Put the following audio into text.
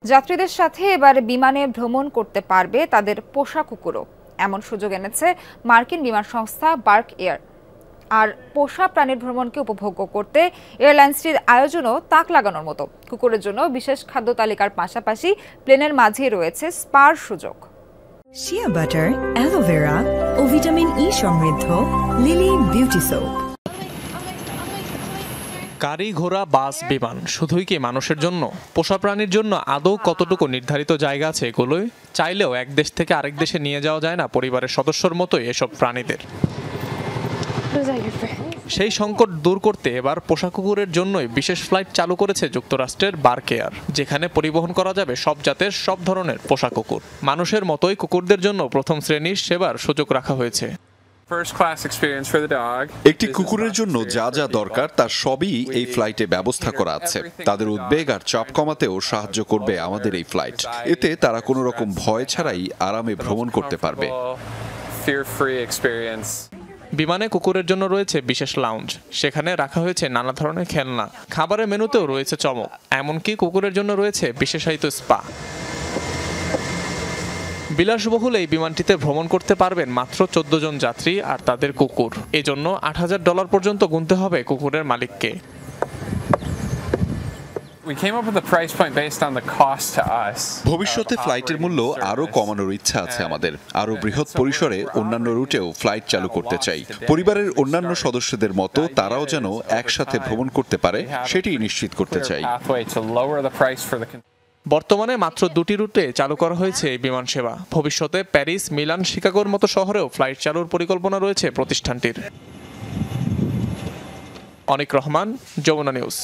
যাত্রীদের সাথে এবার বিমানে ভ্রমণ করতে পারবে তাদের পোষা কুকুরও। এমন সুযোগ এনেছে মার্কিন বিমান সংস্থা বার্ক এয়ার। আর পোষা প্রাণীর ভ্রমণকে উপভোগ্য করতে এয়ারলাইন্সটির আয়োজনও তাক লাগানোর মতো। কুকুরের জন্য বিশেষ খাদ্য তালিকার পাশাপাশি প্লেনের মাঝেই রয়েছে স্পার সুযোগ। শিয়া বাটার, অ্যালোভেরা ও ভিটামিন ই সমৃদ্ধ লিলি বিউটি সোপ। গাড়ি, ঘোড়া, বাস, বিমান শুধুই কি মানুষের জন্য? পোষা প্রাণীর জন্য আদৌ কতটুকু নির্ধারিত জায়গা আছে এগুলোয়? চাইলেও এক দেশ থেকে আরেক দেশে নিয়ে যাওয়া যায় না পরিবারের সদস্যর মতোই এসব প্রাণীদের। সেই সংকট দূর করতে এবার পোষা কুকুরের জন্যই বিশেষ ফ্লাইট চালু করেছে যুক্তরাষ্ট্রের বার্ক এয়ার, যেখানে পরিবহন করা যাবে সব জাতের সব ধরনের পোষা কুকুর। মানুষের মতোই কুকুরদের জন্য প্রথম শ্রেণীর সেবার সুযোগ রাখা হয়েছে। একটি কুকুরের জন্য যা যা দরকার তার সবই এই ফ্লাইটে ব্যবস্থা করা আছে। তাদের উদ্বেগ আর চাপ কমাতেও সাহায্য করবে আমাদের এই ফ্লাইট। এতে তারা কোনো রকম ভয় ছাড়াই আরামে ভ্রমণ করতে পারবে। বিমানে কুকুরের জন্য রয়েছে বিশেষ লাউঞ্জ, সেখানে রাখা হয়েছে নানা ধরনের খেলনা। খাবারের মেনুতেও রয়েছে চমক, এমনকি কুকুরের জন্য রয়েছে বিশেষায়িত স্পা। বিলাসবহুল এই বিমানটিতে ভ্রমণ করতে পারবেন মাত্র 14 জন যাত্রী আর তাদের কুকুর। এজন্য $8,000 পর্যন্ত গুনতে হবে কুকুরের মালিককে। ভবিষ্যতে ফ্লাইটের মূল্য আরো কমানোর ইচ্ছা আছে আমাদের। আরো বৃহৎ পরিসরে অন্যান্য রুটেও ফ্লাইট চালু করতে চাই। পরিবারের অন্যান্য সদস্যদের মতো তারাও যেন একসাথে ভ্রমণ করতে পারে সেটি নিশ্চিত করতে চাই। বর্তমানে মাত্র 2টি রুটে চালু করা হয়েছে এই বিমান সেবা। ভবিষ্যতে প্যারিস, মিলান, শিকাগোর মতো শহরেও ফ্লাইট চালুর পরিকল্পনা রয়েছে প্রতিষ্ঠানটির। অনিক রহমান, যমুনা নিউজ।